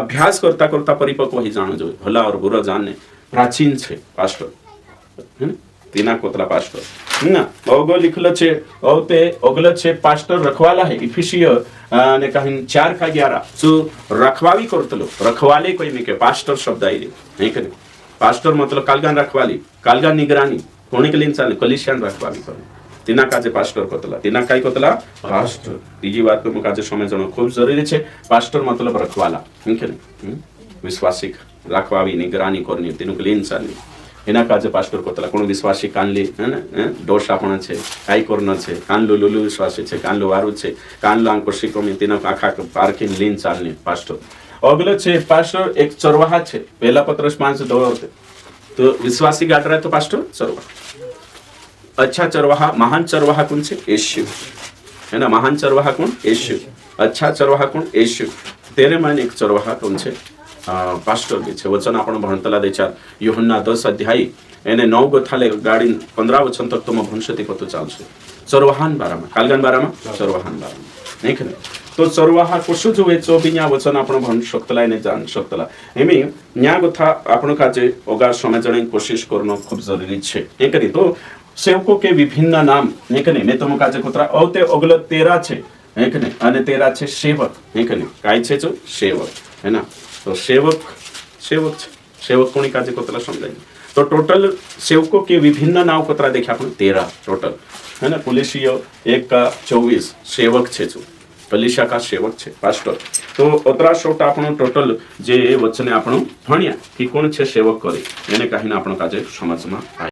अभ्यास करता करता परिपक्व ही जानो जो भला और बुरा जानने प्राचीन छे पास्टर है तीना कोतला पास्टर ना ओगो लिखलो छे ओते ओगलो छे पास्टर रखवाला है इफिसियो ने कहीं 4:11 जो रखवावी करतलो रखवाले कोई नहीं के पास्टर शब्द आई है कि नहीं पास्टर मतलब कालगान रखवाली कालगान निगरानी कोणी के लिए चाले कलिसियान रखवाली करे तीना काजे पास्टर कोतला तीना काई कोतला पास्टर तीजी बात को मुकाजे समय जणो खूब जरूरी छे पास्टर मतलब रखवाला ठीक है विश्वासी रखवावी निगरानी करनी तीनु के लिए चाले एना काजे पास्टर कोतला कोण विश्वासी कानली है ना दोष आपण छे काई करनो छे कानलो लुलु विश्वासी छे कानलो वारू छे कानलो अंको शिको में तीना आखा पार्किंग लीन चालने पास्टर अगलो छे पास्टर एक चरवाहा छे पहला पत्रस 5:2 होते तो विश्वासी गाड़ रहा है तो पास्टर चरवाहा अच्छा चरवाहा महान चरवाहा कौन छे यीशु है ना महान चरवाहा कौन यीशु अच्छा चरवाहा कौन यीशु तेरे मन एक चरवाहा कौन छे पास्टर जे छे वचन आपण भणतला देचा यूहन्ना 10 अध्याय એને 9 ગોથાલે ગાડી 15 વચન તક તો ભણશતી પતો ચાલશે ચરવાહાન બારામાં કાલગાન બારામાં ચરવાહાન બારામાં નહીં કે तो चरवाहा कशो जो वेचो बिन्या वचन आपण भण शकतला ने जान शकतला एमी न्या गथा आपण काजे ओगा समझणे कोशिश करनो खूब जरूरी छे ए करी तो सेवको के विभिन्न नाम ने कने मैं तुम काजे कोतरा औते ओगलो 13 छे है कने અને 13 छे सेवक है कने काय छे जो सेवक है ना तो सेवक सेवक सेवक कोनी काजे कोतला समझाई तो टोटल सेवको के विभिन्न नाम कोतरा देखा आपण 13 टोटल है ना पुलिसियो 1:24 सेवक छे जो कलिशा का सेवक छे पास्टर तो 18 આપણો ટોટલ જે વચને આપણો ભણ્યા કે કોણ છે સેવક કરે એને કહીને આપણો કાજે સમજમાં